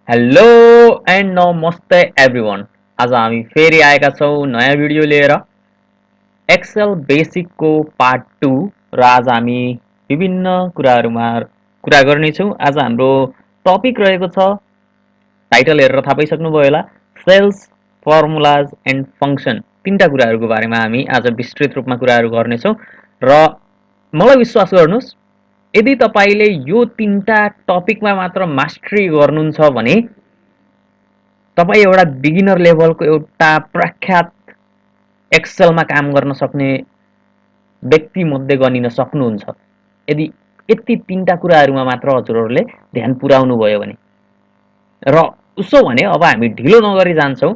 Hello and नमस्ते everyone. आज हामी फेरि आएका छौँ नयाँ भिडियो लिएर एक्सेल बेसिकको पार्ट 2। र आज हामी विभिन्न कुराहरूमा कुरा गर्नेछौँ। आज हाम्रो टपिक रहेको छ, टाइटल हेरेर थाहा पाइसक्नुभयो होला, सेल्स फर्मुलाज एन्ड फङ्सन। तीनटा कुराहरूको बारेमा हामी आज विस्तृत रूपमा कुराहरू गर्नेछौँ। र मलाई विश्वास गर्नुहोस्, यदि तपाईँले यो तीनटा टपिकमा मात्र मास्टरी गर्नुहुन्छ भने तपाईँ एउटा बिगिनर लेभलको एउटा प्रख्यात एक्सेलमा काम गर्न सक्ने व्यक्तिमध्ये गनिन सक्नुहुन्छ, यदि यति तीनटा कुराहरूमा मात्र हजुरहरूले ध्यान पुर्याउनु भयो भने। र उसो भने अब हामी ढिलो नगरी जान्छौँ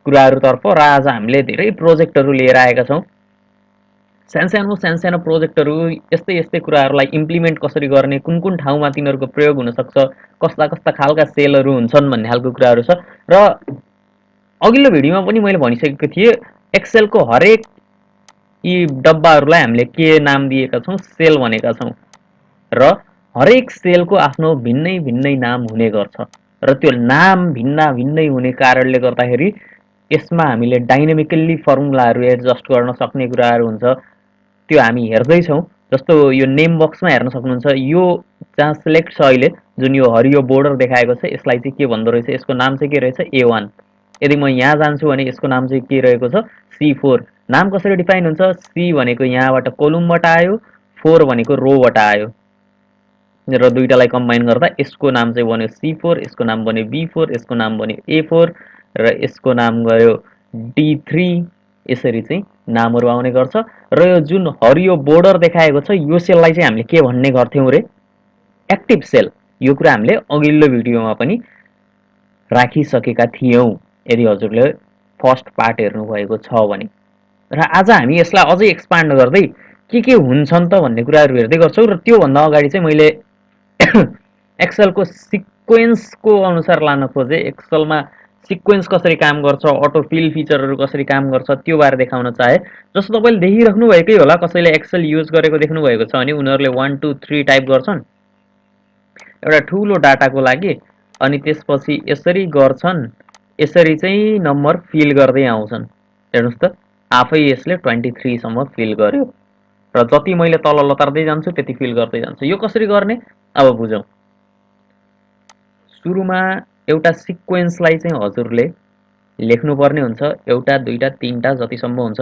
कुराहरूतर्फ। र आज हामीले धेरै प्रोजेक्टहरू लिएर आएका छौँ। सानसानो प्रोजेक्टहरू, यस्तै यस्तै कुराहरूलाई इम्प्लिमेन्ट कसरी गर्ने, कुन कुन ठाउँमा तिनीहरूको प्रयोग हुनसक्छ, कस्ता कस्ता खालका सेलहरू हुन्छन् भन्ने खालको कुराहरू छ। र अघिल्लो भिडियोमा पनि मैले भनिसकेको थिएँ, एक्सेलको हरेक यी डब्बाहरूलाई हामीले के नाम दिएका छौँ, सेल भनेका छौँ। र हरेक सेलको आफ्नो भिन्नै भिन्नै नाम हुने गर्छ। र त्यो नाम भिन्न भिन्नै हुने कारणले गर्दाखेरि यसमा हामीले डाइनामिकल्ली फर्मुलाहरू एडजस्ट गर्न सक्ने कुराहरू हुन्छ, त्यो हामी हेर्दैछौँ। जस्तो यो नेम बक्समा हेर्न सक्नुहुन्छ, यो जहाँ सिलेक्ट छ अहिले, जुन यो हरियो बोर्डर देखाएको छ, यसलाई चाहिँ के भन्दो रहेछ, यसको नाम चाहिँ के रहेछ, A1। यदि म यहाँ जान्छु भने यसको नाम चाहिँ के रहेको छ, C4। नाम कसरी डिफाइन हुन्छ, C भनेको यहाँबाट कोलुमबाट आयो, 4 भनेको रोबाट आयो, र दुईटालाई कम्बाइन गर्दा यसको नाम चाहिँ बन्यो C4, यसको नाम बन्यो B4, यसको नाम बन्यो A4, र यसको नाम गयो D3। यसरी चाहिँ नामहरू आउने गर्छ। र यो जुन हरियो बोर्डर देखाएको छ, यो सेललाई चाहिँ हामीले के भन्ने गर्थ्यौँ रे, एक्टिभ सेल। यो कुरा हामीले अघिल्लो भिडियोमा पनि राखिसकेका थियौँ, यदि हजुरले फर्स्ट पार्ट हेर्नुभएको छ भने। र आज हामी यसलाई अझै एक्सपान्ड गर्दै के हुन्छन् त भन्ने कुराहरू हेर्दै गर्छौँ। र त्योभन्दा अगाडि चाहिँ मैले एक्सेलको सिक्वेन्सको अनुसार लान खोजेँ। एक्सेलमा सिक्वेन्स कसरी काम गर्छ, अटो फिल फिचरहरू कसरी काम गर्छ, त्यो बारे देखाउन चाहे। जस्तो तपाईँले देखिराख्नु भएकै होला, कसैले एक्सेल युज गरेको देख्नुभएको छ भने उनीहरूले 1 2 3 टाइप गर्छन् एउटा ठुलो डाटाको लागि, अनि त्यसपछि यसरी गर्छन्, यसरी चाहिँ नम्बर फिल गर्दै आउँछन्। हेर्नुहोस् त, आफै यसले 23 सम्म फिल गर्यो, र जति मैले तल लतार्दै जान्छु त्यति फिल गर्दै जान्छु। यो कसरी गर्ने, अब बुझौँ। सुरुमा एउटा सिक्वेन्सलाई चाहिँ हजुरले लेख्नुपर्ने हुन्छ, एउटा दुईटा तीनटा जतिसम्म हुन्छ।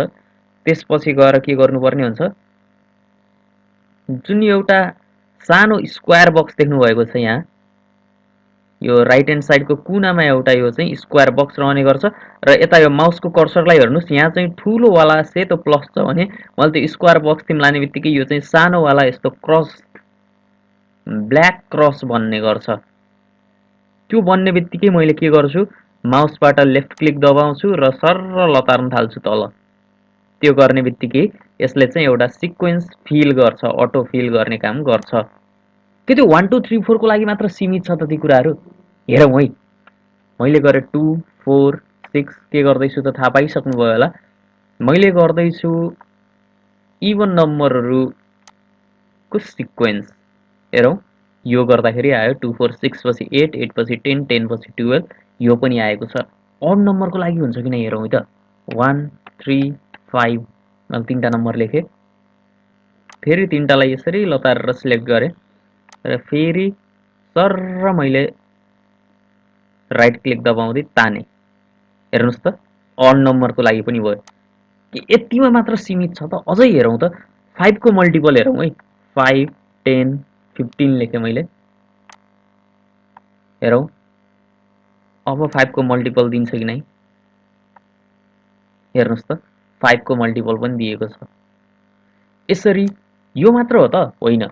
त्यसपछि गएर के गर्नुपर्ने हुन्छ, जुन एउटा सानो स्क्वायर बक्स देख्नुभएको छ यहाँ, यो राइट ह्यान्ड साइडको कुनामा एउटा यो चाहिँ स्क्वायर बक्स रहने गर्छ। र यता यो माउसको कर्सरलाई हेर्नुहोस्, यहाँ चाहिँ ठुलोवाला सेतो प्लस छ भने मैले त्यो स्क्वायर बक्स तिमी लाने बित्तिकै यो चाहिँ सानोवाला यस्तो क्रस, ब्ल्याक क्रस बन्ने गर्छ। त्यो बन्ने बित्तिकै मैले के गर्छु, माउसबाट लेफ्ट क्लिक दबाउँछु र सर्र लतार्न थाल्छु तल। त्यो गर्ने बित्तिकै यसले चाहिँ एउटा सिक्वेन्स फिल गर्छ, अटो फिल गर्ने काम गर्छ। के त्यो 1 2 3 4 को लागि मात्र सीमित छ त ती कुराहरू? हेरौँ है। मैले गरेँ 2 4 6, के गर्दैछु त थाहा पाइसक्नुभयो होला। मैले गर्दैछु इभन नम्बरहरूको सिक्वेन्स। हेरौँ, यो गर्दाखेरि आयो 2 4 6 पछि 8, 8 पछि 10, 10 पछि 12, यो पनि आएको छ। अड नम्बरको लागि हुन्छ कि नै हेरौँ है त। 1 3 5, मैले तीनटा नम्बर लेखेँ, फेरि तीनटालाई यसरी लतारेर सिलेक्ट गरेँ, र फेरि सर्र मैले राइट क्लिक दबाउँदै ताने। हेर्नुहोस् त, अड नम्बरको लागि पनि भयो। कि यतिमा मात्र सीमित छ त? अझै हेरौँ त, 5 को मल्टिपल हेरौँ है। 5 10 15 लेखेँ मैले। हेरौँ, अब 5 को मल्टिपल दिन्छ कि नै। हेर्नुहोस् त, 5 को मल्टिपल पनि दिएको छ। यसरी यो मात्र हो त? होइन।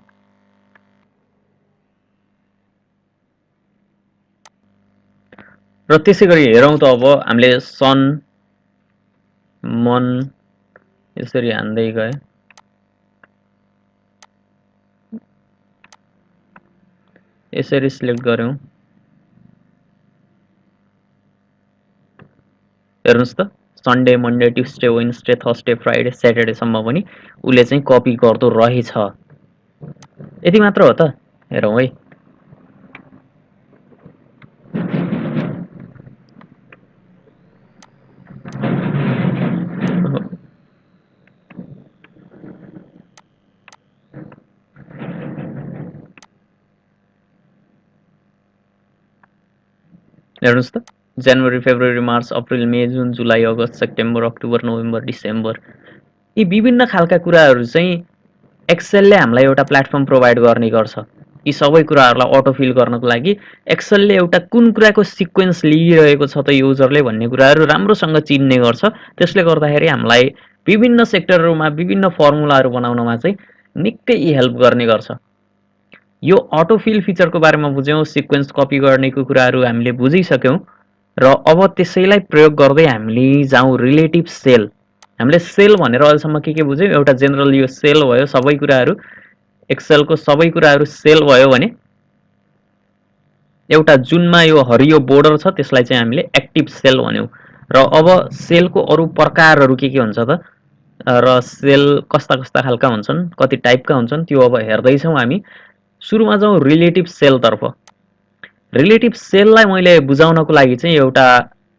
र त्यसै गरी हेरौँ त, अब हामीले सन मन यसरी हान्दै गए, यसरी सिलेक्ट गऱ्यौँ। हेर्नुहोस् त, Sunday Monday Tuesday Wednesday Thursday Friday स्याटरडेसम्म पनि उसले चाहिँ कपी गर्दो रहेछ। यति मात्र हो त? हेरौँ है। हेर्नुहोस् त, जनवरी, फेब्रुअरी, मार्च, अप्रिल, मे, जुन, जुलाई, अगस्त, सेप्टेम्बर, अक्टोबर, नोभेम्बर, डिसेम्बर, यी विभिन्न खालका कुराहरू चाहिँ एक्सेलले हामीलाई एउटा प्लेटफर्म प्रोभाइड गर्ने गर्छ। यी सबै कुराहरूलाई अटोफिल गर्नको लागि एक्सेलले एउटा कुन कुराको सिक्वेन्स लिइरहेको छ त युजरले भन्ने कुराहरू राम्रोसँग चिन्ने गर्छ। त्यसले गर्दाखेरि हामीलाई विभिन्न सेक्टरहरूमा विभिन्न फर्मुलाहरू बनाउनमा चाहिँ निकै हेल्प गर्ने गर्छ। यो अटोफिल फिचरको बारेमा बुझ्यौँ, सिक्वेन्स कपी गर्नेको कुराहरू हामीले बुझिसक्यौँ र अब त्यसैलाई प्रयोग गर्दै हामीले जाउँ रिलेटिभ सेल। हामीले सेल भनेर अहिलेसम्म के बुझ्यौँ? एउटा जेनरल यो सेल भयो, सबै कुराहरू एक्सेलको सबै कुराहरू सेल भयो भने एउटा जुनमा यो हरियो बोर्डर छ त्यसलाई चाहिँ हामीले एक्टिभ सेल भन्यौँ। र अब सेलको अरू प्रकारहरू के हुन्छ त र सेल कस्ता कस्ता खालका हुन्छन्, कति टाइपका हुन्छन् त्यो अब हेर्दैछौँ हामी। सुरुमा जाउँ रिलेटिभ सेलतर्फ। रिलेटिभ सेललाई मैले बुझाउनको लागि चाहिँ एउटा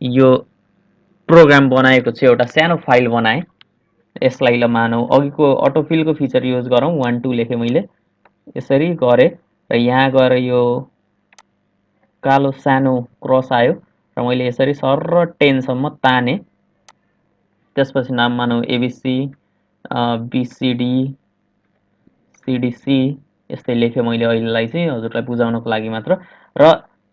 यो प्रोग्राम बनाएको छु, एउटा सानो फाइल बनाएँ। यसलाई ल मानौँ अघिको अटोफिलको फिचर युज गरौँ, 1 2 लेखेँ मैले, यसरी गरेँ र यहाँ गएर यो कालो सानो क्रस आयो र मैले यसरी सरर 10 सम्म ताने। त्यसपछि नाम मानौँ एबिसी, बिसिडी, सिडिसी यस्तै लेखेँ मैले अहिलेलाई चाहिँ हजुरलाई बुझाउनको लागि मात्र। र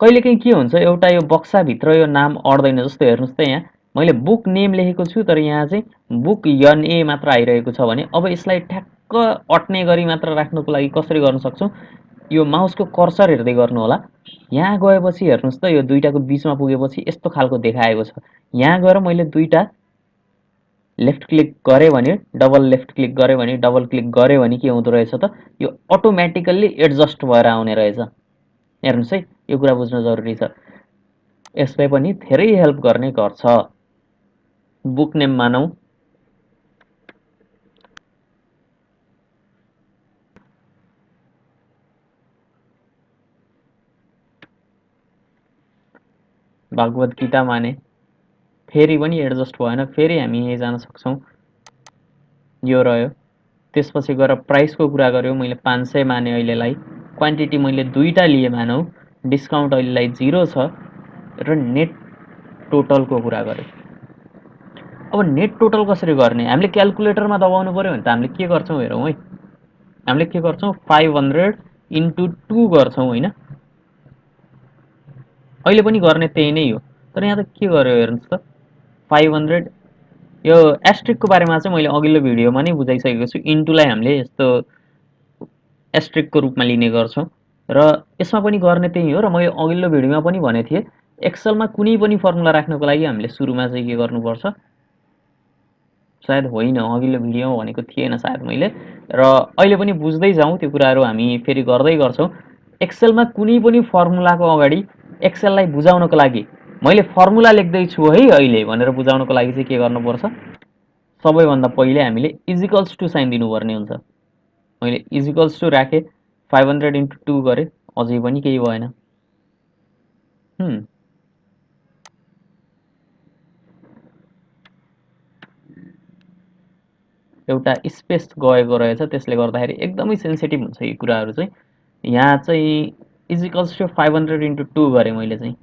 कहिलेकाहीँ के हुन्छ, एउटा यो बक्साभित्र यो नाम अट्दैन। जस्तो हेर्नुहोस् त, यहाँ मैले बुक नेम लेखेको छु तर यहाँ चाहिँ बुक एनए मात्र आइरहेको छ भने अब यसलाई ठ्याक्क अट्ने गरी मात्र राख्नुको लागि कसरी गर्न सक्छौँ? यो माउसको कर्सर हेर्दै गर्नु होला। यहाँ गएपछि हेर्नुहोस् त, यो दुईटाको बिचमा पुगेपछि यस्तो खालको देखाएको छ। यहाँ गएर मैले दुईटा लेफ्ट क्लिक गरेँ भने, डबल लेफ्ट क्लिक गरेँ भने, डबल क्लिक गरेँ भने के हुँदो रहेछ त, यो अटोमेटिकल्ली एडजस्ट भएर आउने रहेछ। हेर्नुहोस् है, यो कुरा बुझ्न जरुरी छ। यसले पनि धेरै हेल्प गर्ने गर्छ। बुक नेम मानौँ, भागवत गीता माने, फेरि पनि एडजस्ट भएन, फेरि हामी यहीँ जान सक्छौँ। यो रह्यो। त्यसपछि गएर प्राइसको कुरा गऱ्यो, मैले 500 माने अहिलेलाई। क्वान्टिटी मैले दुईटा लिए मानौँ, डिस्काउन्ट अहिलेलाई 0 छ र नेट टोटलको कुरा गऱ्यो। अब नेट टोटल कसरी गर्ने? हामीले क्यालकुलेटरमा दबाउनु पऱ्यो भने त हामीले के गर्छौँ हेरौँ है। हामीले के गर्छौँ, 500 इन्टु 2 गर्छौँ होइन? अहिले पनि गर्ने त्यही नै हो, तर यहाँ त के गर्यो हेर्नुहोस् त, 500। यो एस्ट्रिकको बारेमा चाहिँ मैले अघिल्लो भिडियोमा नै बुझाइसकेको छु। इन्टुलाई हामीले यस्तो एस्ट्रिकको रूपमा लिने गर्छौँ र यसमा पनि गर्ने त्यही हो। र मैले अघिल्लो भिडियोमा पनि भनेको थिएँ, एक्सेलमा कुनै पनि फर्मुला राख्नको लागि हामीले सुरुमा चाहिँ के गर्नुपर्छ, सायद होइन अघिल्लो भिडियोमा भनेको थिएन सायद मैले, र अहिले पनि बुझ्दै जाउँ, त्यो कुराहरू हामी फेरि गर्दै गर्छौँ। एक्सेलमा कुनै पनि फर्मुलाको अगाडि एक्सेललाई बुझाउनको लागि मैले फर्मुला लेख्दैछु है अहिले भनेर बुझाउनको लागि चाहिँ के गर्नुपर्छ, सबैभन्दा पहिले हामीले इजिकल्स टु साइन दिनुपर्ने हुन्छ। मैले इजिकल्स टु राखेँ, 500 इन्टु 2 गरेँ, अझै पनि केही भएन। एउटा स्पेस गएको रहेछ, त्यसले गर्दाखेरि एकदमै सेन्सिटिभ हुन्छ यी कुराहरू चाहिँ। यहाँ चाहिँ इजिकल्स टु 500 इन्टु 2 गरेँ मैले चाहिँ।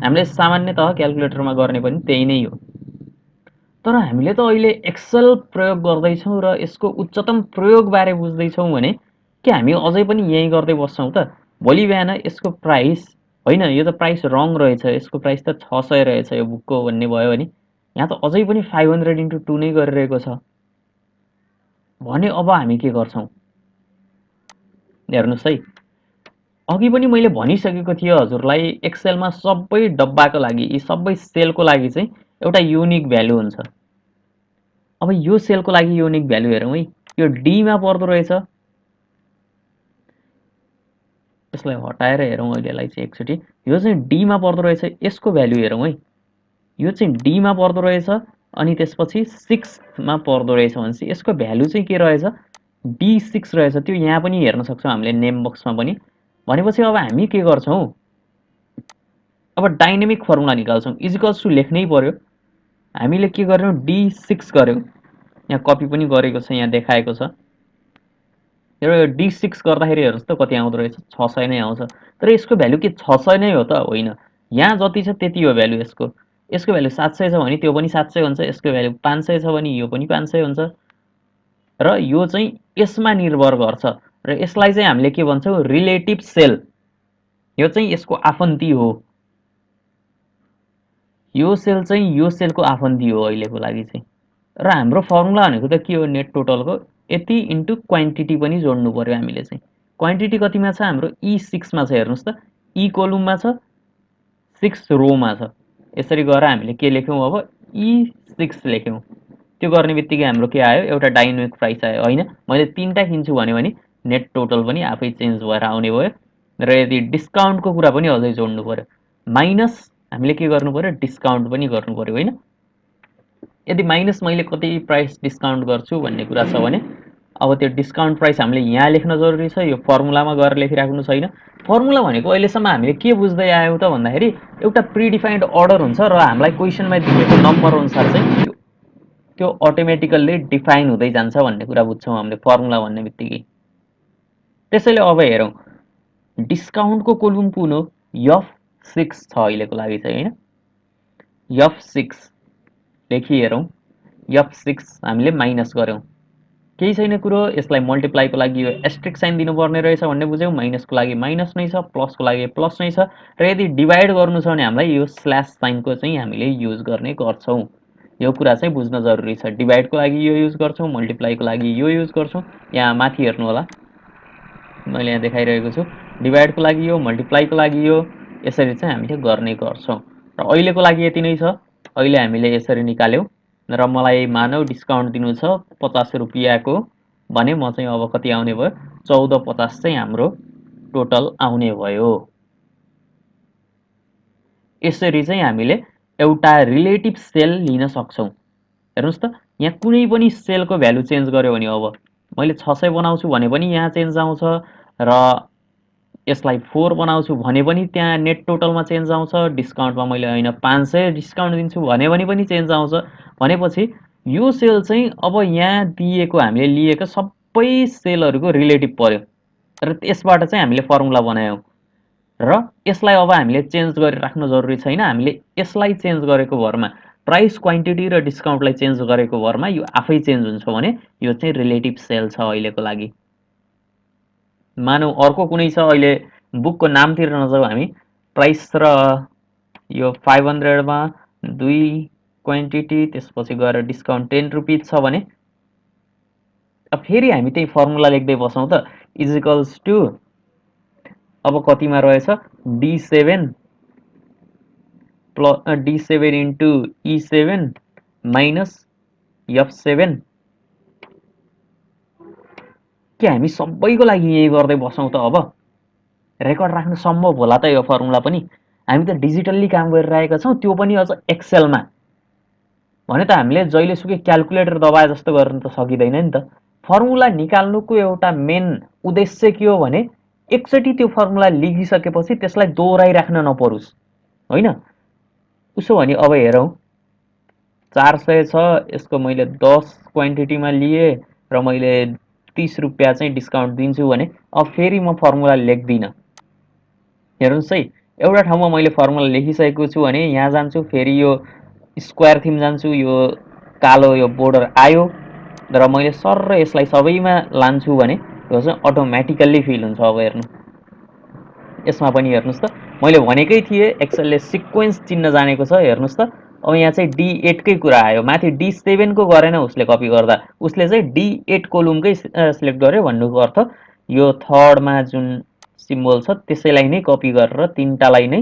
हामीले सामान्यतः क्यालकुलेटरमा गर्ने पनि त्यही नै हो। तर हामीले त अहिले एक्सेल प्रयोग गर्दैछौँ र यसको उच्चतम प्रयोगबारे बुझ्दैछौँ भने के हामी अझै पनि यहीँ गर्दै बस्छौँ त? भोलि बिहान यसको प्राइस, होइन यो त प्राइस रङ रहेछ, यसको प्राइस त 600 रहेछ यो बुकको भन्ने भयो भने यहाँ त अझै पनि 500 इन्टु 2 नै गरिरहेको छ भने अब हामी के गर्छौँ हेर्नुहोस् है। अघि पनि मैले भनिसकेको थिएँ हजुरलाई, एक्सेलमा सबै डब्बाको लागि, यी सबै सेलको लागि चाहिँ एउटा युनिक भ्यालु हुन्छ। अब यो सेलको लागि युनिक भ्यालु हेरौँ है, यो डीमा पर्दो रहेछ। यसलाई हटाएर हेरौँ अहिलेलाई चाहिँ एकचोटि। यो चाहिँ डीमा पर्दो रहेछ, यसको भ्यालु हेरौँ है। यो चाहिँ डीमा पर्दो रहेछ अनि त्यसपछि 6मा पर्दो रहेछ भनेपछि यसको भ्यालु चाहिँ के रहेछ, D6 रहेछ। त्यो यहाँ पनि हेर्न सक्छौँ हामीले नेम बक्समा पनि। भनेपछि अब हामी के गर्छौँ, अब डाइनेमिक फर्मुला निकाल्छौँ। इजिकल्स टु लेख्नै पर्यो। हामीले के गर्यौँ, D6 गर्यौँ। यहाँ कपी पनि गरेको छ, यहाँ देखाएको छ। यो D6 गर्दाखेरि हेर्नुहोस् त कति आउँदो रहेछ, 600 नै आउँछ। तर यसको भ्यालु के 600 नै हो त? होइन, यहाँ जति छ त्यति हो भ्यालु यसको। यसको भ्यालु 700 छ भने त्यो पनि 700 हुन्छ, यसको भ्यालु 500 छ भने यो पनि 500 हुन्छ र यो चाहिँ यसमा निर्भर गर्छ र यसलाई चाहिँ हामीले के भन्छौँ रिलेटिभ सेल। यो चाहिँ यसको आफन्ती हो। यो सेल चाहिँ यो सेलको आफन्ती हो अहिलेको लागि चाहिँ। र हाम्रो फर्मुला भनेको त के हो नेट टोटलको यति इन्टु क्वान्टिटी पनि जोड्नु पर्यो हामीले चाहिँ। क्वान्टिटी कतिमा छ हाम्रो E6 मा छ हेर्नुस् त। E कोलुममा छ 6 रोमा छ। यसरी गरेर हामीले के लेख्यौँ अब E6 लेख्यौँ। त्यो गर्ने बित्तिकै हाम्रो के आयो एउटा डाइनामिक प्राइस आयो हैन। मैले 3टा किन्छु भन्यो भने नेट टोटल पनि आफै चेन्ज भएर आउने भयो र यदि डिस्काउन्टको कुरा पनि अझै जोड्नु पर्यो माइनस हामीले के गर्नु पर्यो डिस्काउन्ट पनि गर्नु पर्यो हैन। यदि माइनस मैले कति प्राइस डिस्काउन्ट गर्छु भन्ने कुरा छ भने अब त्यो डिस्काउन्ट प्राइस हामीले यहाँ लेख्न जरुरी छ। यो फर्मुलामा गएर लेखिराख्नु छैन। फर्मुला भनेको अहिलेसम्म हामीले के बुझ्दै आयौँ त भन्दाखेरि एउटा प्रिडिफाइन्ड अर्डर हुन्छ र हामीलाई क्वेसनमा दिएको नम्बर अनुसार चाहिँ त्यो अटोमेटिकल्ली डिफाइन हुँदै जान्छ भन्ने कुरा बुझ्छौँ हामीले फर्मुला भन्ने बित्तिकै। त्यसैले अब हेरौँ डिस्काउन्टको कोलुम कुन हो F6 छ अहिलेको लागि चाहिँ हैन। F6 लेखि हेरौँ। F6 हामीले माइनस गर्यौँ केही छैन कुरो। यसलाई मल्टिप्लाईको लागि यो एस्ट्रिक साइन दिनुपर्ने रहेछ भन्ने बुझ्यौँ। माइनसको लागि माइनस नै छ, प्लसको लागि प्लस नै छ र यदि डिभाइड गर्नु छ भने हामीलाई यो स्ल्यास साइनको चाहिँ हामीले युज गर्ने गर्छौँ। यो कुरा चाहिँ बुझ्न जरुरी छ। डिभाइडको लागि यो युज गर्छौँ, मल्टिप्लाईको लागि यो युज गर्छौँ। यहाँ माथि हेर्नु होला मैले यहाँ देखाइरहेको छु। डिभाइडको लागि यो, मल्टिप्लाईको लागि यो, यसरी चाहिँ हामीले गर्ने गर्छौँ र अहिलेको लागि यति नै छ। अहिले हामीले यसरी निकाल्यौँ र मलाई मानव डिस्काउन्ट दिनु छ 50 रुपियाँको भने म चाहिँ अब कति आउने भयो 1450 चाहिँ हाम्रो टोटल आउने भयो। यसरी चाहिँ हामीले एउटा रिलेटिभ सेल लिन सक्छौँ। हेर्नुस् त यहाँ कुनै पनि सेलको भ्यालु चेन्ज गर्यो भने अब मैले 600 बनाउँछु भने पनि यहाँ चेन्ज आउँछ र यसलाई 4 बनाउँछु भने पनि त्यहाँ नेट टोटलमा चेन्ज आउँछ। डिस्काउन्टमा मैले हैन 500 डिस्काउन्ट दिन्छु भने पनि चेन्ज आउँछ। भनेपछि यो सेल चाहिँ अब यहाँ दिएको हामीले लिएको सबै सेलहरूको रिलेटिभ पर्यो र यसबाट चाहिँ हामीले फर्मुला बनायौँ र यसलाई अब हामीले चेन्ज गरिराख्नु जरुरी छैन। हामीले यसलाई चेन्ज गरेको भरमा प्राइस क्वान्टिटी र डिस्काउन्टलाई चेन्ज गरेको भरमा यो आफै चेन्ज हुन्छ भने यो चाहिँ रिलेटिभ सेल छ अहिलेको लागि। मानौ अर्को कुनै छ अहिले बुकको नामतिर नजाऊ हामी प्राइस र यो 500 मा 2 क्वान्टिटी त्यसपछि गएर डिस्काउन्ट 10 रुपीज छ भने अब फेरि हामी त्यही फर्मुला लेख्दै बसौँ त इज इक्वल्स टु अब कतिमा रहेछ D7 plus D7 into E7 minus F7 के हामी सबैको लागि यही गर्दै बसौँ त अब रेकर्ड राख्न सम्भव होला त यो फर्मुला पनि। हामी त डिजिटल्ली काम गरिरहेका छौँ त्यो पनि अझ एक्सेलमा भने त हामीले जहिलेसुकै क्याल्कुलेटर दबाए जस्तो गर्न त सकिँदैन नि त। फर्मुला निकाल्नुको एउटा मेन उद्देश्य के हो भने एकचोटि त्यो फर्मुला लेखिसकेपछि त्यसलाई दोहोऱ्याइराख्न नपरोस् होइन। उसो भने अब हेरौँ 400 छ यसको मैले 10 क्वान्टिटीमा लिएँ र मैले 30 रुपियाँ चाहिँ डिस्काउन्ट दिन्छु भने अब फेरि म फर्मुला लेख्दिनँ। हेर्नुहोस् है एउटा ठाउँमा मैले फर्मुला लेखिसकेको छु भने यहाँ जान्छु फेरि यो स्क्वायर थिम जान्छु यो कालो यो बोर्डर आयो र मैले सर्र यसलाई सबैमा लान्छु भने यो चाहिँ अटोमेटिकल्ली फिल हुन्छ। अब हेर्नु यसमा पनि हेर्नुहोस् त मैले भनेकै थिएँ एक्सेलले सिक्वेन्स चिन्न जानेको छ। हेर्नुहोस् त अब यहाँ चाहिँ D8 कै कुरा आयो माथि D7 को गरेन उसले कपी गर्दा उसले चाहिँ D8 कोलुमकै सिलेक्ट गर्यो भन्नुको अर्थ यो थर्डमा जुन सिम्बल छ त्यसैलाई नै कपी गरेर तीनटालाई नै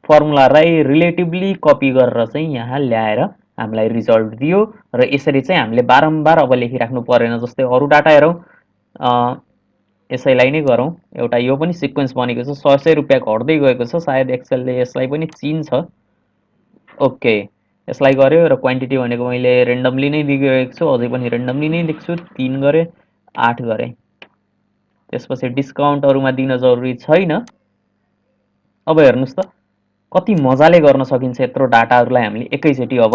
फर्मुलालाई रिलेटिभली कपी गरेर चाहिँ यहाँ ल्याएर हामीलाई रिजल्ट दियो र यसरी चाहिँ हामीले बारम्बार अब लेखिराख्नु परेन। जस्तै अरू डाटा हेरौँ यसैलाई नै गरौँ एउटा यो पनि सिक्वेन्स बनेको छ 600 रुपियाँ घट्दै गएको छ सायद एक्सेलले यसलाई पनि चिन्छ। ओके यसलाई गर्यो र क्वान्टिटी भनेको मैले रेन्डमली नै दिइरहेको छु अझै पनि रेन्डमली नै लेख्छु 3 गरेँ 8 गरेँ त्यसपछि डिस्काउन्टहरुमा दिन जरुरी छैन। अब हेर्नुस् त कति मजाले गर्न सकिन्छ यत्रो डाटाहरुलाई हामीले एकैचोटी। अब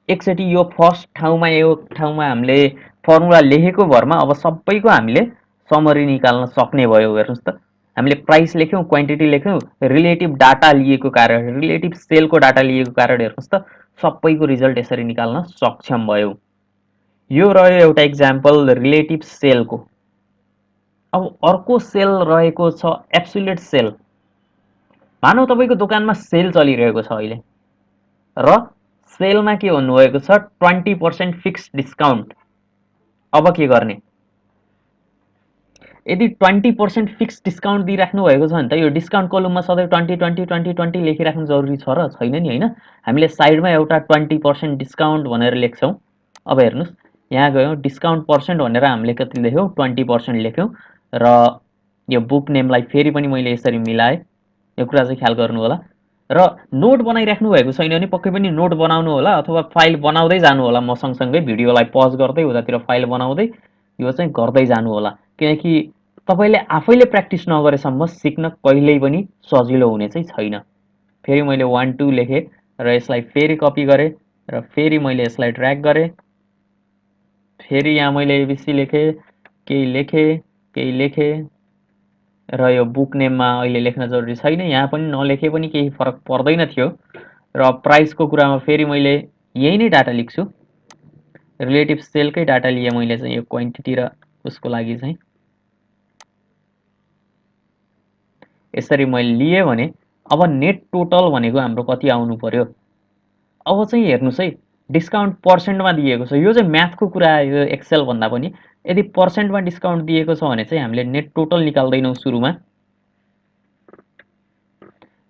एकचोटी यो फर्स्ट ठाउँमा हामीले फर्मुला लेखेको भरमा अब सबैको हामीले समरी निकाल्न सक्ने भयो। हेर्नुस् त हामीले प्राइस लेख्यौँ, क्वान्टिटी लेख्यौँ, रिलेटिभ डाटा लिएको कारण, रिलेटिभ सेलको डाटा लिएको कारण हेर्नुहोस् त सबैको रिजल्ट यसरी निकाल्न सक्षम भयौँ। यो रह्यो एउटा इक्जाम्पल रिलेटिभ सेलको। अब अर्को सेल रहेको छ एब्सोल्युट सेल। मानौ तपाईँको दोकानमा सेल चलिरहेको छ अहिले र सेलमा के भन्नुभएको छ 20% फिक्स डिस्काउन्ट। अब के गर्ने? यदि 20% फिक्स डिस्काउन्ट दिइराख्नु भएको छ भने त यो डिस्काउन्ट कलममा सधैँ 20 लेखिराख्नु जरुरी छ र छैन नि, होइन? हामीले साइडमा एउटा 20% डिस्काउन्ट भनेर लेख्छौँ। अब हेर्नुहोस्, यहाँ गयौँ, डिस्काउन्ट पर्सेन्ट भनेर हामीले कति लेख्यौँ? 20% लेख्यौँ र यो बुक नेमलाई फेरि पनि मैले यसरी मिलाएँ। यो कुरा चाहिँ ख्याल गर्नु होला। र नोट बनाइराख्नु भएको छैन भने पक्कै पनि नोट बनाउनु होला अथवा फाइल बनाउँदै जानु होला। म सँगसँगै भिडियोलाई पज गर्दै उतातिर फाइल बनाउँदै यो चाहिँ गर्दै जानु होला, किनकि तपाईँले आफैले प्र्याक्टिस नगरेसम्म सिक्न कहिल्यै पनि सजिलो हुने चाहिँ छैन। फेरि मैले 1 2 लेखेँ र यसलाई फेरि कपी गरेँ र फेरि मैले यसलाई ड्र्याग गरेँ। फेरि यहाँ मैले एबिसी लेखेँ, केही लेखेँ र यो बुक नेममा अहिले लेख्न जरुरी छैन, यहाँ पनि नलेखे पनि केही फरक पर्दैन थियो। र प्राइसको कुरामा फेरि मैले यही नै डाटा लेख्छु। रिलेटिभ सेलकै डाटा लिए मैले चाहिँ यो क्वान्टिटी र उसको लागि चाहिँ यसरी मैले लिएँ भने अब नेट टोटल भनेको हाम्रो कति आउनु पर्यो? अब चाहिँ हेर्नुहोस् है, डिस्काउन्ट पर्सेन्टमा दिएको छ। यो चाहिँ म्याथको कुरा आयो एक्सेल भन्दा पनि। यदि पर्सेन्टमा डिस्काउन्ट दिएको छ भने चाहिँ हामीले नेट टोटल निकाल्दैनौँ। सुरुमा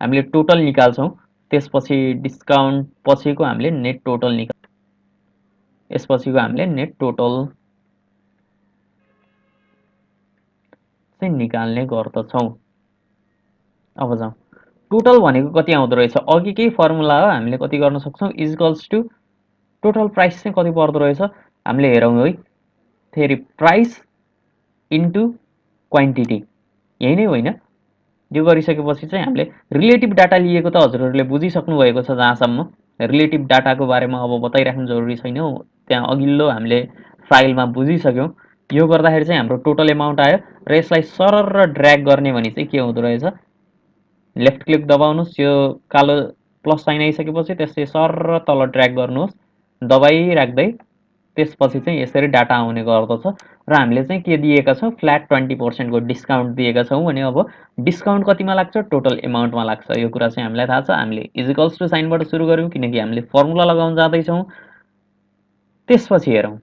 हामीले टोटल निकाल्छौँ, त्यसपछि डिस्काउन्ट पछिको हामीले नेट टोटल यसपछिको हामीले नेट टोटल चाहिँ निकाल्ने गर्दछौँ। अब जाउँ, टोटल भनेको कति आउँदो रहेछ? अघिकै फर्मुला हो, हामीले कति गर्न सक्छौँ? इक्वल्स टु टोटल प्राइस चाहिँ कति पर्दो रहेछ हामीले हेरौँ है। फेरि प्राइस इन्टु क्वान्टिटी, यही नै होइन? यो गरिसकेपछि चाहिँ हामीले रिलेटिभ डाटा लिएको त हजुरहरूले बुझिसक्नु भएको छ। जहाँसम्म रिलेटिभ डाटाको बारेमा अब बताइराख्नु जरुरी छैन, त्यहाँ अघिल्लो हामीले फाइलमा बुझिसक्यौँ। यो गर्दाखेरि चाहिँ हाम्रो टोटल एमाउन्ट आयो र यसलाई सरर ड्र्याग गर्ने भने चाहिँ के हुँदो रहेछ? लेफ्ट क्लिक दबाउनुहोस्, यो कालो प्लस साइन आइसकेपछि त्यसले सरर तल ड्र्याग गर्नुहोस्, दबाइराख्दै त्यसपछि चाहिँ यसरी डाटा आउने गर्दछ। र हामीले चाहिँ के दिएका छौँ? फ्ल्याट 20% को डिस्काउन्ट दिएका छौँ भने अब डिस्काउन्ट कतिमा लाग्छ? टोटल एमाउन्टमा लाग्छ। यो कुरा चाहिँ हामीलाई थाहा छ। हामीले इक्वल्स टु साइनबाट सुरु गऱ्यौँ किनकि हामीले फर्मुला लगाउन जाँदैछौँ। त्यसपछि हेरौँ,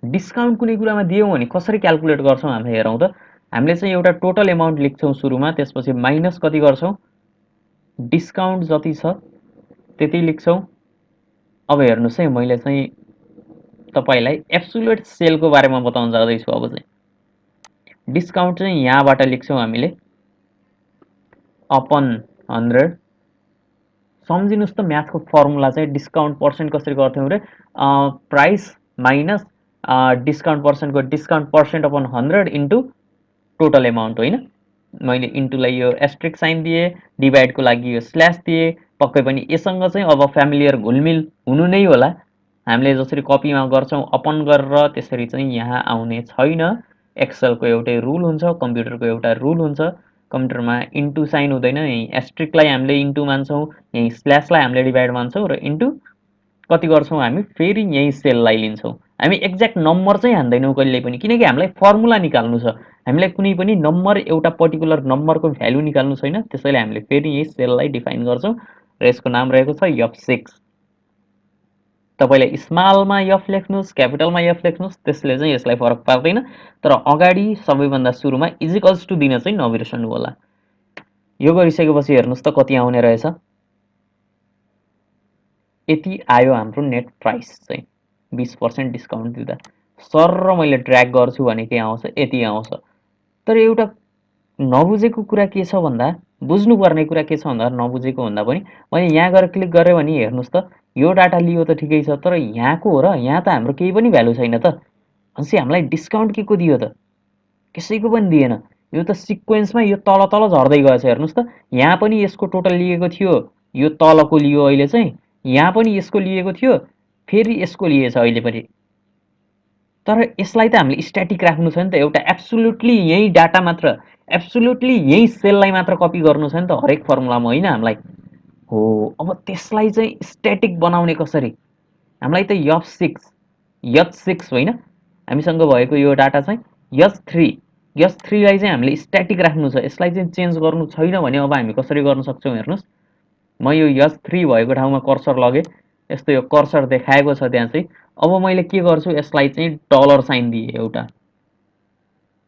डिस्काउन्ट कुनै कुरामा दियौँ भने कसरी क्याल्कुलेट गर्छौँ हामीले हेरौँ त। हामीले चाहिँ एउटा टोटल एमाउन्ट लेख्छौँ सुरुमा, त्यसपछि माइनस कति गर्छौँ? डिस्काउन्ट जति छ त्यति लेख्छौँ। अब हेर्नुहोस् है, मैले चाहिँ तपाईँलाई एब्सोल्युट सेलको बारेमा बताउन जाँदैछु। अब चाहिँ डिस्काउन्ट चाहिँ यहाँबाट लेख्छौँ हामीले अपन 100। सम्झिनुहोस् त, म्याथको फर्मुला चाहिँ डिस्काउन्ट पर्सेन्ट कसरी गर्थ्यौँ रे? प्राइस माइनस डिस्काउन्ट पर्सेन्टको डिस्काउन्ट पर्सेन्ट अपन 100 इन्टु टोटल एमाउन्ट, होइन? मैले इन्टुलाई यो एस्ट्रिक साइन दिएँ, डिभाइडको लागि यो स्ल्यास दिएँ। पक्कै पनि यससँग चाहिँ अब फ्यामिलियर घुलमिल हुनु नै होला। हामीले जसरी कपीमा गर्छौँ अपन गरेर, त्यसरी चाहिँ यहाँ आउने छैन। एक्सेलको एउटै रुल हुन्छ, कम्प्युटरको एउटा रुल हुन्छ। कम्प्युटरमा इन्टु साइन हुँदैन, यहीँ एस्ट्रिकलाई हामीले इन्टु मान्छौँ, यहीँ स्ल्यासलाई हामीले डिभाइड मान्छौँ र इन्टु कति गर्छौँ हामी? फेरि यहीँ सेललाई लिन्छौँ। हामी एक्ज्याक्ट नम्बर चाहिँ हान्दैनौँ कहिल्यै पनि, किनकि हामीलाई फर्मुला निकाल्नु छ। हामीलाई कुनै पनि नम्बर, एउटा पर्टिकुलर नम्बरको भ्यालु निकाल्नु छैन। त्यसैले हामीले फेरि यही सेललाई डिफाइन गर्छौँ र यसको नाम रहेको छ F6। तपाईँले स्मलमा एफ लेख्नुहोस्, क्यापिटलमा एफ लेख्नुहोस्, त्यसले चाहिँ यसलाई फरक पार्दैन। तर अगाडि सबैभन्दा सुरुमा इजिकल्स टु दिन चाहिँ नबिर्सनु होला। यो गरिसकेपछि हेर्नुहोस् त कति आउने रहेछ? यति आयो हाम्रो नेट प्राइस चाहिँ 20% डिस्काउन्ट दिँदा। सर र मैले ड्र्याग गर्छु भने के आउँछ? यति आउँछ। तर एउटा नबुझेको कुरा के छ भन्दा, बुझ्नुपर्ने कुरा के छ भन्दा, नबुझेको भन्दा पनि मैले यहाँ गएर क्लिक गरेँ भने हेर्नुहोस् त, यो डाटा लियो त ठिकै छ, तर यहाँको हो र यहाँ त हाम्रो केही पनि भ्यालु छैन त। भनेपछि हामीलाई डिस्काउन्ट के को दियो त? कसैको पनि दिएन। यो त सिक्वेन्समा यो तल तल झर्दै गएछ। हेर्नुहोस् त, यहाँ पनि यसको टोटल लिएको थियो, यो तलको लियो अहिले चाहिँ, यहाँ पनि यसको लिएको थियो, फेरि यसको लिएछ अहिले पनि। तर यसलाई त हामीले स्ट्याटिक राख्नु छ नि त, एउटा एब्सोल्युटली यही डाटा मात्र, एब्सोल्युटली यही सेललाई मात्र कपी गर्नु छ नि त हरेक फर्मुलामा, होइन हामीलाई? हो, अब त्यसलाई चाहिँ स्ट्याटिक बनाउने कसरी? हामीलाई त H6 होइन हामीसँग भएको यो डाटा चाहिँ H3लाई चाहिँ हामीले स्ट्याटिक राख्नु छ, यसलाई चाहिँ चेन्ज गर्नु छैन भने अब हामी कसरी गर्न सक्छौँ हेर्नुहोस्। म यो H3 भएको ठाउँमा कर्सर लगेँ, यस्तो यो कर्सर देखाएको छ त्यहाँ चाहिँ। अब मैले के गर्छु, यसलाई चाहिँ डलर साइन दिएँ, एउटा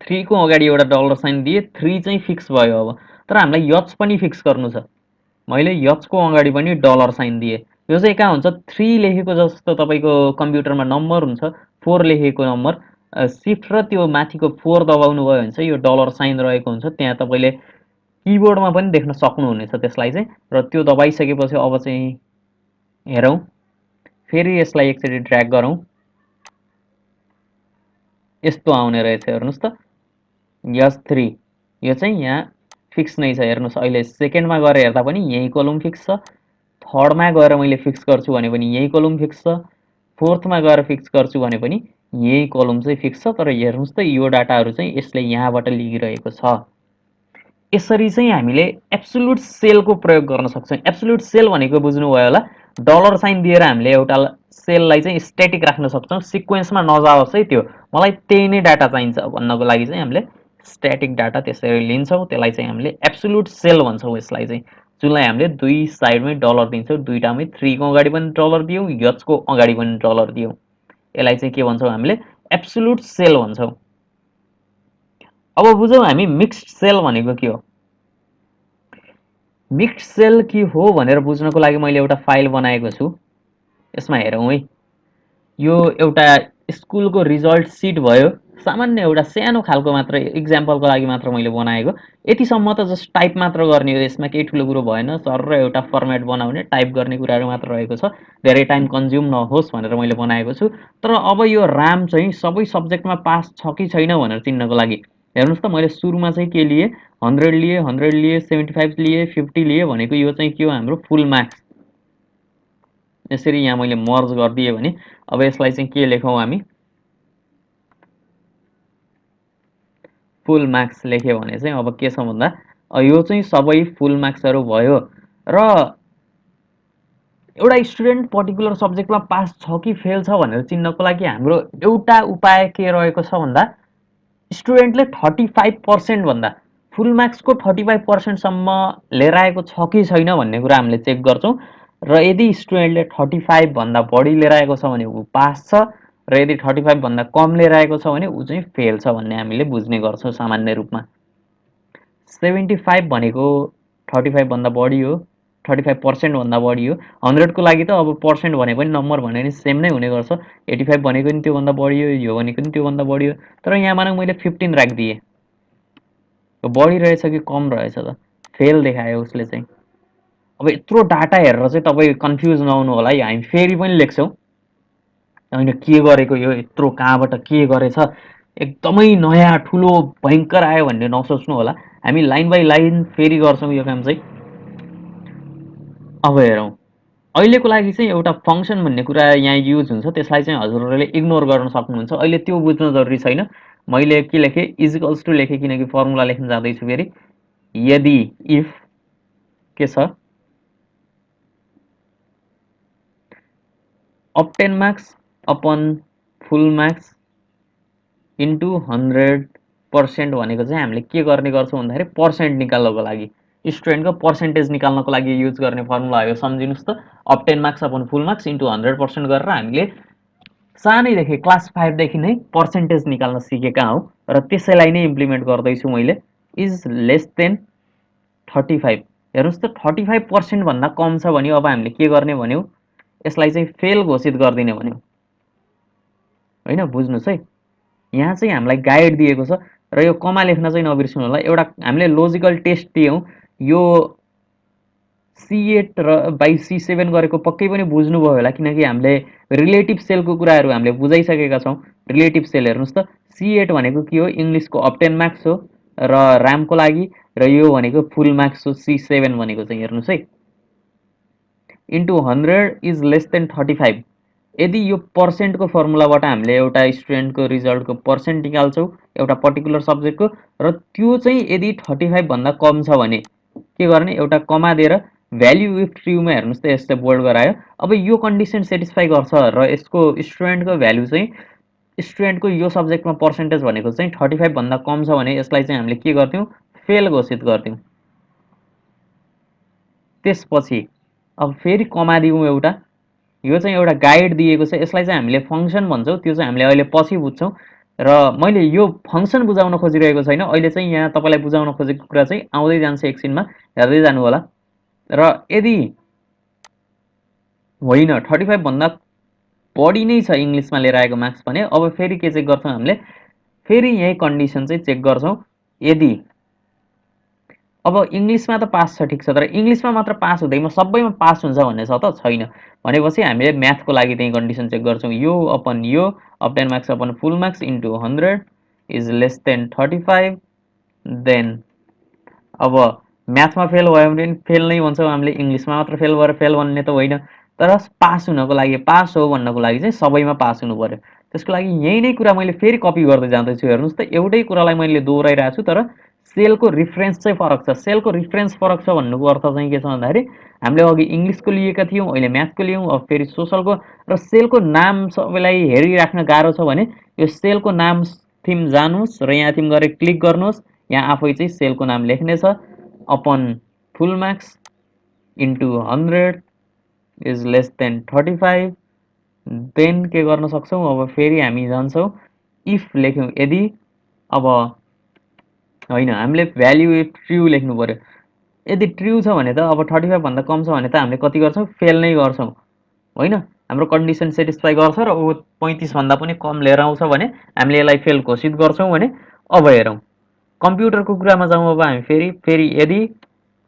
3 को अगाडि एउटा डलर साइन दिएँ, 3 चाहिँ फिक्स भयो अब। तर हामीलाई H पनि फिक्स गर्नु छ, मैले H को अगाडि पनि डलर साइन दिएँ। यो चाहिँ कहाँ हुन्छ, 3 लेखेको जस्तो तपाईँको कम्प्युटरमा नम्बर हुन्छ, 4 लेखेको नम्बर, सिफ्ट र त्यो माथिको 4 दबाउनु भयो भने चाहिँ यो डलर साइन रहेको हुन्छ, त्यहाँ तपाईँले किबोर्डमा पनि देख्न सक्नुहुनेछ त्यसलाई चाहिँ। र त्यो दबाइसकेपछि अब चाहिँ हेरौँ, फेरि यसलाई एकचोटि ड्र्याग गरौँ, यस्तो आउने रहेछ हेर्नुहोस् त, H3 यो चाहिँ यहाँ फिक्स नै छ हेर्नुहोस्। अहिले सेकेन्डमा गएर हेर्दा पनि यही कलम फिक्स छ, थर्डमा गएर मैले फिक्स गर्छु भने पनि यही कलम फिक्स छ, फोर्थमा गएर फिक्स गर्छु भने पनि यही कलम चाहिँ फिक्स छ। तर हेर्नुहोस् त यो डाटाहरू चाहिँ यसले यहाँबाट लिइरहेको छ। यसरी चाहिँ हामीले एब्सोल्युट सेलको प्रयोग गर्न सक्छौँ। एब्सोल्युट सेल भनेको बुझ्नुभयो होला, डलर साइन दिएर हामीले एउटा सेललाई चाहिँ स्ट्याटिक राख्न सक्छौँ, सिक्वेन्समा नजाओस् है त्यो, मलाई त्यही नै डाटा चाहिन्छ भन्नको लागि चाहिँ हामीले स्ट्याटिक डाटा त्यसरी लिन्छौँ, त्यसलाई चाहिँ हामीले एब्सोल्युट सेल भन्छौँ यसलाई चाहिँ, जुनलाई हामीले दुई साइडमै डलर दिन्छौँ, दुईटामै 3 को अगाडि पनि डलर दियौँ, H को अगाडि पनि डलर दियौँ, यसलाई चाहिँ के भन्छौँ हामीले एब्सोल्युट सेल भन्छौँ। अब बुझौँ हामी मिक्स्ड सेल भनेको के हो। मिक्स्ड सेल के हो भनेर बुझ्नको लागि मैले एउटा फाइल बनाएको छु, यसमा हेरौँ है। यो एउटा स्कुलको रिजल्ट सिट भयो, सामान्य एउटा सानो खालको मात्र इक्जाम्पलको लागि मात्र मैले बनाएको। यतिसम्म त जस्ट टाइप मात्र गर्ने हो, यसमा केही ठुलो कुरो भएन, सर र एउटा फर्मेट बनाउने टाइप गर्ने कुराहरू मात्र रहेको छ, धेरै टाइम कन्ज्युम नहोस् भनेर मैले बनाएको छु। तर अब यो राम चाहिँ सबै सब्जेक्टमा पास छ कि छैन भनेर चिन्नको लागि हेर्नुहोस् त, मैले सुरुमा चाहिँ के लिए 100 लिए, 100 लिए, 75 लिए, 50 लिए भनेको यो चाहिँ के हो, हाम्रो फुल मार्क्स। यसरी यहाँ मैले मर्ज गरिदिएँ भने अब यसलाई चाहिँ के लेखौँ हामी, फुल मार्क्स लेख्यो भने चाहिँ अब के छ भन्दा यो चाहिँ सबै फुल मार्क्सहरू भयो। र एउटा स्टुडेन्ट पर्टिकुलर सब्जेक्टमा पास छ कि फेल छ भनेर चिन्नको लागि हाम्रो एउटा उपाय के रहेको छ भन्दा, स्टुडेन्टले 35% भन्दा फुल मार्क्सको 35%सम्म लिएर आएको छ कि छैन भन्ने कुरा हामीले चेक गर्छौँ। र यदि स्टुडेन्टले 35 भन्दा बढी लिएर आएको छ भने ऊ पास छ, र यदि 35 भन्दा कम लिएर आएको छ भने ऊ चाहिँ फेल छ भन्ने हामीले बुझ्ने गर्छौँ सामान्य रूपमा। 75 भनेको 35 भन्दा बढी हो, 35% भन्दा बढी हो। 100 को लागि त अब पर्सेन्ट भने पनि नम्बर भने पनि सेम नै हुने गर्छ, 85 भनेको पनि त्योभन्दा बढी हो, यो भनेको पनि त्योभन्दा बढी हो। तर यहाँ मानौँ मैले 15 राखिदिएँ, बढी रहेछ कि कम रहेछ त, फेल देखायो उसले चाहिँ। अब यत्रो डाटा हेरेर चाहिँ तपाईँ कन्फ्युज नहुनु होला है, हामी फेरि पनि लेख्छौँ, होइन के गरेको यो, यत्रो कहाँबाट के गरेछ, एकदमै नयाँ ठुलो भयङ्कर आयो भन्ने नसोच्नु होला। हामी लाइन बाई लाइन फेरि गर्छौँ यो काम चाहिँ। अब हेरौँ, अहिलेको लागि चाहिँ एउटा फङ्सन भन्ने कुरा यहाँ युज हुन्छ, त्यसलाई चाहिँ हजुरहरूले इग्नोर गर्न सक्नुहुन्छ, अहिले त्यो बुझ्न जरुरी छैन। मैले के लेखेँ, इजिकल्स टु लेखेँ किनकि फर्मुला लेख्न जाँदैछु फेरि। यदि इफ के छ, obtain marks upon full marks into 100% भनेको चाहिँ हामीले के गर्ने गर्छौँ भन्दाखेरि पर्सेन्ट निकाल्नको लागि, स्टुडेन्टको पर्सेन्टेज निकाल्नको लागि युज गर्ने फर्मुला हो, सम्झिनुहोस् त। obtain marks upon full marks into 100% गरेर हामीले सानैदेखि क्लास 5देखि नै पर्सेन्टेज निकाल्न सिकेका हौँ, र त्यसैलाई नै इम्प्लिमेन्ट गर्दैछु मैले। इज लेस देन 35, हेर्नुहोस् त 35% भन्दा कम छ भने अब हामीले के गर्ने भन्यो, यसलाई चाहिँ फेल घोषित गरिदिने भन्यो, होइन बुझ्नुहोस् है। यहाँ चाहिँ हामीलाई गाइड दिएको छ, र यो कमा लेख्न चाहिँ नबिर्सनु होला। एउटा हामीले लोजिकल टेस्ट दियौँ, यो C8 र बाई C7 गरेको पक्कै पनि बुझ्नुभयो होला, किनकि हामीले रिलेटिभ सेलको कुराहरू हामीले बुझाइसकेका छौँ। रिलेटिभ सेल हेर्नुहोस् त, C8 भनेको के हो, इङ्ग्लिसको obtain मार्क्स हो र रामको लागि, र यो भनेको फुल मार्क्स हो C7 भनेको चाहिँ, हेर्नुहोस् है। इन्टु 100 इज लेस देन 35, यदि यो पर्सेन्टको फर्मुलाबाट हामीले एउटा स्टुडेन्टको रिजल्टको पर्सेन्ट निकाल्छौँ एउटा पर्टिकुलर सब्जेक्टको, र त्यो चाहिँ यदि 35 भन्दा कम छ भने के गर्ने, एउटा कमा दिएर भ्याल्यु इफ ट्रुमा हेर्नुहोस् त यसले बोल्ड गरायो। अब यो कन्डिसन सेटिस्फाई गर्छ र यसको स्टुडेन्टको भ्याल्यु चाहिँ स्टुडेन्टको यो सब्जेक्टमा पर्सेन्टेज भनेको चाहिँ 35 भन्दा कम छ भने यसलाई चाहिँ हामीले के गर्थ्यौँ, फेल घोषित गर्थ्यौँ। त्यसपछि अब फेरि कमा दिउँ एउटा, यो चाहिँ एउटा गाइड दिएको छ, यसलाई चाहिँ हामीले फङ्सन भन्छौँ, त्यो चाहिँ हामीले अहिले पछि बुझ्छौँ। र मैले यो फङ्सन बुझाउन खोजिरहेको छैन, अहिले चाहिँ यहाँ तपाईँलाई बुझाउन खोजेको कुरा चाहिँ आउँदै जान्छ, एकछिनमा हेर्दै जानु होला। र यदि होइन 35 भन्दा बढी नै छ इङ्ग्लिसमा लिएर आएको मार्क्स भने अब फेरि के चेक गर्छौँ हामीले, फेरि यही कन्डिसन चाहिँ चेक गर्छौँ। यदि अब इङ्ग्लिसमा त पास छ ठिक छ, तर इङ्ग्लिसमा मात्र पास हुँदैमा सबैमा पास हुन्छ भन्ने छ त छैन, भनेपछि हामीले म्याथको लागि त्यही कन्डिसन चेक गर्छौँ। यो अपन यो obtain मार्क्स अपन full marks into 100 is less than 35। Then अब म्याथमा फेल भयो भने फेल नै भन्छौँ हामीले, इङ्ग्लिसमा मात्र फेल भएर फेल भन्ने त होइन, तर पास हुनको लागि, पास हो भन्नको लागि चाहिँ सबैमा पास हुनु पर्यो। त्यसको लागि यही नै कुरा मैले फेरि कपी गर्दै जाँदैछु, हेर्नुहोस् त एउटै कुरालाई मैले दोहोऱ्याइरहेको छु, तर सेलको रिफरेन्स चाहिँ फरक छ। सेलको रिफरेन्स फरक छ भन्नुको अर्थ चाहिँ के छ भन्दाखेरि हामीले अघि इङ्ग्लिसको लिएका थियौँ, अहिले म्याथको लियौँ, अब फेरि सोसलको, र सेलको नाम सबैलाई हेरिराख्न गाह्रो छ भने यो सेलको नाम थिम जानुहोस् र यहाँ थिम गरेर क्लिक गर्नुहोस्, यहाँ आफै चाहिँ सेलको नाम लेख्नेछ, अपन full marks into 100 is less than 35। Then के गर्न सक्छौँ, अब फेरि हामी जान्छौँ इफ लेख्यौँ यदि, अब होइन हामीले भ्याल्यु इफ ट्रु लेख्नु पर्यो। यदि ट्रु छ भने त अब 35 भन्दा कम छ भने त हामीले कति गर्छौँ, फेल नै गर्छौँ, होइन हाम्रो कन्डिसन सेटिस्फाई गर्छ र ऊ 35 भन्दा पनि कम लिएर आउँछ भने हामीले यसलाई फेल घोषित गर्छौँ भने। अब हेरौँ कम्प्युटरको कुरामा जाउँ, अब हामी फेरि फेरि यदि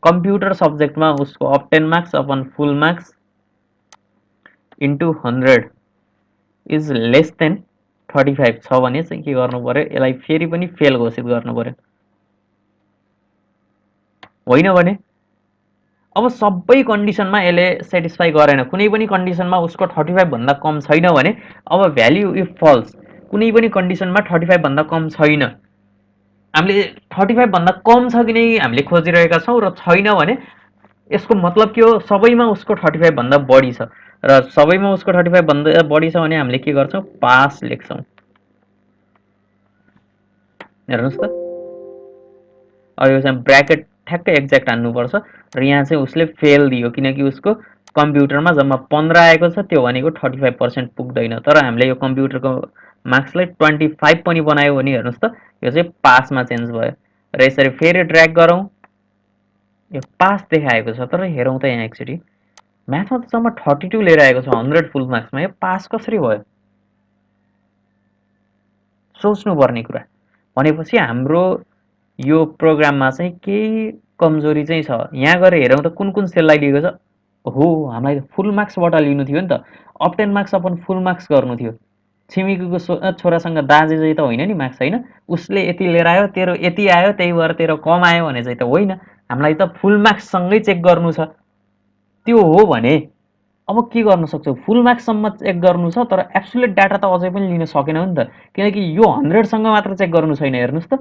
कम्प्युटर सब्जेक्टमा उसको obtain मार्क्स अपन full marks into 100 is less than 35 छ भने चाहिँ के गर्नु पर्यो, यसलाई फेरि पनि फेल घोषित गर्नु पर्यो, होइन भने अब सबै कन्डिसनमा यसले सेटिस्फाई गरेन, कुनै पनि कन्डिसनमा उसको 35 भन्दा कम छैन भने अब भ्याल्यु इफ फल्स, कुनै पनि कन्डिसनमा 35 भन्दा कम छैन, हामीले 35 भन्दा कम छ कि नै हामीले खोजिरहेका छौँ र छैन भने यसको मतलब के हो, सबैमा उसको 35 भन्दा बढी छ, र सबैमा उसको 35 भन्दा बढी छ भने हामीले के गर्छौँ, पास लेख्छौँ। हेर्नुहोस् त अब यो चाहिँ ब्राकेट ठ्याक्कै एक्ज्याक्ट हान्नुपर्छ, र यहाँ चाहिँ उसले फेल दियो किनकि उसको कम्प्युटरमा जम्मा 15 आएको छ, त्यो भनेको 35% पुग्दैन, तर हामीले यो कम्प्युटरको मार्क्सलाई 25 पनि बनायो भने हेर्नुहोस् त यो चाहिँ पासमा चेन्ज भयो। र यसरी फेरि ड्र्याग गरौँ, यो पास देखाएको छ, तर हेरौँ त यहाँ एकचोटि म्याथमा त जम्मा 32 लिएर आएको छ 100 फुल मार्क्समा, यो पास कसरी भयो, सोच्नुपर्ने कुरा। भनेपछि हाम्रो यो प्रोग्राममा चाहिँ केही कमजोरी चाहिँ छ। यहाँ गएर हेरौँ त कुन कुन सेललाई दिएको छ, हो हामीलाई फुल मार्क्सबाट लिनु थियो नि त, obtain मार्क्स अपन फुल मार्क्स गर्नु थियो, छिमेकीको छोरासँग दाजे चाहिँ त होइन नि मार्क्स, होइन उसले यति लिएर आयो तेरो यति आयो त्यही भएर तेरो कम आयो भने चाहिँ त होइन, हामीलाई त फुल मार्क्ससँगै चेक गर्नु छ। त्यो हो भने अब के गर्न सक्छौ, फुल मार्क्ससम्म चेक गर्नु छ, तर एब्सोल्युट डाटा त अझै पनि लिन सकेनौ नि त, किनकि यो 100सँग मात्र चेक गर्नु छैन। हेर्नुहोस् त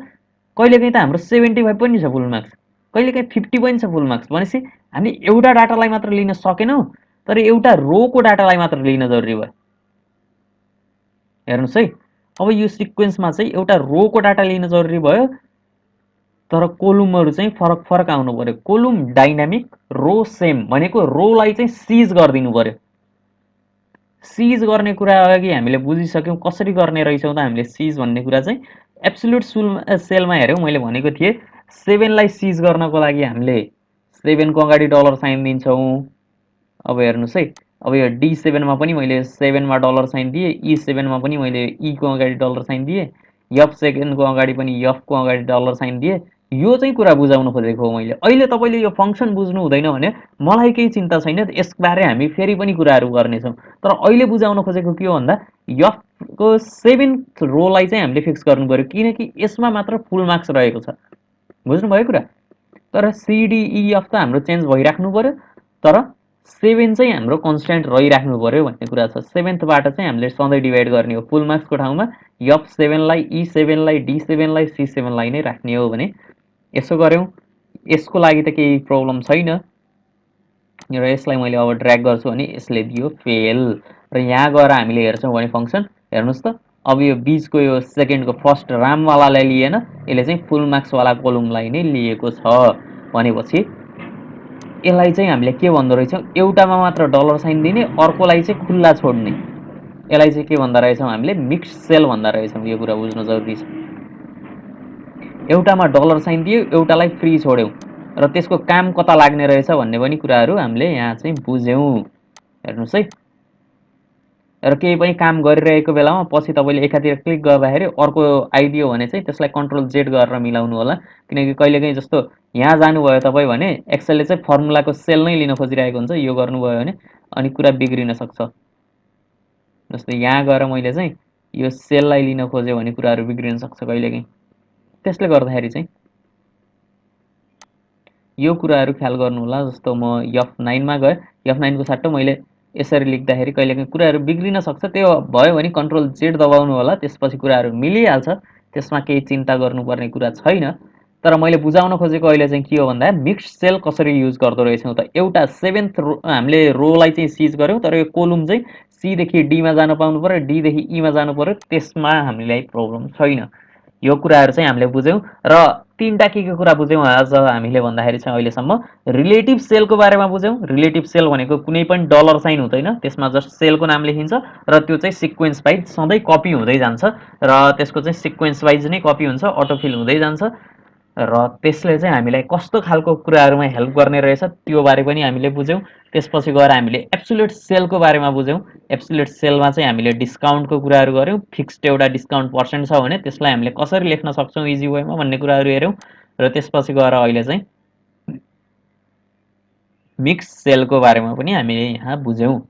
कहिलेकाहीँ त हाम्रो 75 पनि छ फुल मार्क्स, कहिलेकाहीँ 50 पनि छ फुल मार्क्स, भनेपछि हामी एउटा डाटालाई मात्र लिन सकेनौँ, तर एउटा रोको डाटालाई मात्र लिन जरुरी भयो। हेर्नुहोस् है, अब यो सिक्वेन्समा चाहिँ एउटा रोको डाटा लिन जरुरी भयो, तर कोलुमहरू चाहिँ फरक फरक आउनु पर्यो। कोलुम डाइनामिक, रो सेम, भनेको रोलाई चाहिँ सिज गरिदिनु पर्यो। सिज गर्ने कुरा अघि हामीले बुझिसक्यौँ, कसरी गर्ने रहेछौँ त हामीले सिज भन्ने कुरा चाहिँ एब्सोल्युट सेलमा हेऱ्यौँ, मैले भनेको थिएँ 7लाई सिज गर्नको लागि हामीले 7को अगाडि डलर साइन दिन्छौँ। अब हेर्नुहोस् है, अब यो D7मा पनि मैले 7मा डलर साइन दिएँ, E7मा पनि मैले E को अगाडि डलर साइन दिएँ, F2को अगाडि पनि F को अगाडि डलर साइन दिएँ। यो चाहिँ कुरा बुझाउन खोजेको हो मैले। अहिले तपाईँले यो फङ्सन बुझ्नु हुँदैन भने मलाई केही चिन्ता छैन, यसबारे हामी फेरि पनि कुराहरू गर्नेछौँ, तर अहिले बुझाउन खोजेको के हो भन्दा F को 7th रोलाई चाहिँ हामीले फिक्स गर्नु पऱ्यो, किनकि यसमा मात्र फुल मार्क्स रहेको छ, बुझ्नुभयो कुरा। तर CDEF त हाम्रो चेन्ज भइराख्नु पऱ्यो, तर 7 चाहिँ हाम्रो कन्स्ट्यान्ट रहिराख्नु पर्यो भन्ने कुरा छ। 7th बाट चाहिँ हामीले सधैँ डिभाइड गर्ने हो। फुल मार्क्सको ठाउँमा F7लाई E7लाई D7लाई C7लाई नै राख्ने हो भने यसो गऱ्यौँ। यसको लागि त केही प्रब्लम छैन र यसलाई मैले अब ड्र्याग गर्छु भने यसले दियो फेल। र यहाँ गएर हामीले हेर्छौँ भने फङ्सन हेर्नुहोस् त, अब यो बीचको यो सेकेन्डको फर्स्ट रामवालालाई लिएन, यसले चाहिँ फुल मार्क्सवाला कोलुमलाई नै लिएको छ भनेपछि यसलाई चाहिँ हामीले के भन्दो रहेछौँ, एउटामा मात्र डलर साइन दिने, अर्कोलाई चाहिँ खुल्ला छोड्ने। यसलाई चाहिँ के भन्दा रहेछौँ हामीले, मिक्स सेल भन्दा रहेछौँ। यो कुरा बुझ्नु जरुरी छ। एउटामा डलर साइन दियो, एउटालाई फ्री छोड्यौँ र त्यसको काम कता लाग्ने रहेछ भन्ने पनि कुराहरू हामीले यहाँ चाहिँ बुझ्यौँ। हेर्नुहोस् है, र केही पनि काम गरिरहेको बेलामा पछि तपाईँले एकातिर क्लिक गर्दाखेरि अर्को आइदियो भने चाहिँ त्यसलाई कन्ट्रोल Z गरेर मिलाउनु होला। किनकि कहिलेकाहीँ जस्तो यहाँ जानुभयो तपाईँ भने एक्सेलले चाहिँ फर्मुलाको सेल नै लिन खोजिरहेको हुन्छ, यो गर्नुभयो भने अनि कुरा बिग्रिन सक्छ। जस्तो यहाँ गएर मैले चाहिँ यो सेललाई लिन खोज्यो भने कुराहरू बिग्रिन सक्छ कहिलेकाहीँ। त्यसले गर्दाखेरि चाहिँ यो कुराहरू ख्याल गर्नु होला। जस्तो म F9मा गएँ, F9को सट्टा मैले यसरी लेख्दाखेरि कहिलेकाहीँ कुराहरू बिग्रिन सक्छ। त्यो भयो भने कन्ट्रोल Z दबाउनु होला, त्यसपछि कुराहरू मिलिहाल्छ। त्यसमा केही चिन्ता गर्नुपर्ने कुरा छैन। तर मैले बुझाउन खोजेको अहिले चाहिँ के हो भन्दा मिक्स सेल कसरी युज गर्दो रहेछौँ त। एउटा 7th हामीले रोलाई चाहिँ सिज गऱ्यौँ, तर यो कोलुम चाहिँ सीदेखि डीमा जानु पाउनु पर्यो, डीदेखि ईमा जानु पर्यो। त्यसमा हामीलाई प्रब्लम छैन। यो कुराहरू चाहिँ हामीले बुझ्यौँ र 3टा के कुरा बुझ्यौँ आज हामीले भन्दाखेरि चाहिँ अहिलेसम्म रिलेटिभ सेलको बारेमा बुझ्यौँ। रिलेटिभ सेल भनेको कुनै पनि डलर साइन हुँदैन, त्यसमा जस्ट सेलको नाम लेखिन्छ र त्यो चाहिँ सिक्वेन्स वाइज सधैँ कपी हुँदै जान्छ र त्यसको चाहिँ सिक्वेन्स वाइज नै कपी हुन्छ, अटोफिल हुँदै जान्छ र त्यसले चाहिँ हामीलाई कस्तो खालको कुराहरूमा हेल्प गर्ने रहेछ त्यो बारे पनि हामीले बुझ्यौँ। त्यसपछि गएर हामीले एब्सोल्युट सेलको बारेमा बुझ्यौँ। एब्सोल्युट सेलमा चाहिँ हामीले डिस्काउन्टको कुराहरू गऱ्यौँ। फिक्स्ड एउटा डिस्काउन्ट पर्सेन्ट छ भने त्यसलाई हामीले कसरी लेख्न सक्छौँ इजी वेमा भन्ने कुराहरू हेऱ्यौँ र त्यसपछि गएर अहिले चाहिँ मिक्स सेलको बारेमा पनि हामीले यहाँ बुझ्यौँ।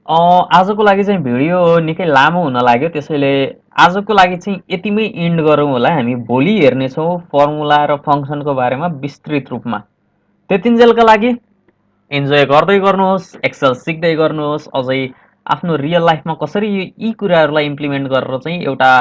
आजको लागि चाहिँ भिडियो निकै लामो हुन लाग्यो, त्यसैले आजको लागि चाहिँ यतिमै इन्ड गरौँ होला। हामी भोलि हेर्नेछौँ फर्मुला र फङ्सनको बारेमा विस्तृत रूपमा। त्यतिन्जेलका लागि इन्जोय गर्दै गर्नुहोस्, एक्सेल सिक्दै गर्नुहोस्, अझै आफ्नो रियल लाइफमा कसरी यी कुराहरूलाई इम्प्लिमेन्ट गरेर चाहिँ एउटा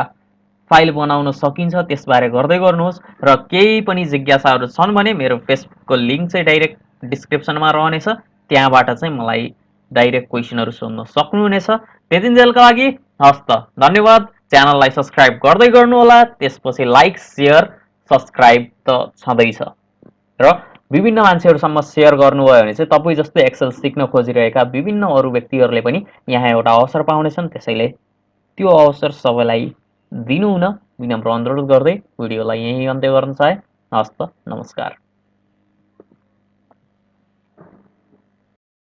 फाइल बनाउन सकिन्छ त्यसबारे गर्दै गर्नुहोस्। र केही पनि जिज्ञासाहरू छन् भने मेरो फेसबुकको लिङ्क चाहिँ डाइरेक्ट डिस्क्रिप्सनमा रहनेछ, त्यहाँबाट चाहिँ मलाई डाइरेक्ट क्वेसनहरू सोध्न सक्नुहुनेछ। त्यतिन्जेलका लागि हस् त, धन्यवाद। च्यानललाई सब्सक्राइब गर्दै गर्नुहोला, त्यसपछि लाइक सेयर सब्सक्राइब त छँदैछ र विभिन्न मान्छेहरूसम्म सेयर गर्नुभयो भने चाहिँ तपाईँ जस्तै एक्सेल सिक्न खोजिरहेका विभिन्न अरू व्यक्तिहरूले पनि यहाँ एउटा अवसर पाउनेछन्। त्यसैले त्यो अवसर सबैलाई दिनुहुन विनम्र अनुरोध गर्दै भिडियोलाई यहीँ अन्त्य गर्न चाहे। हस् त, नमस्कार।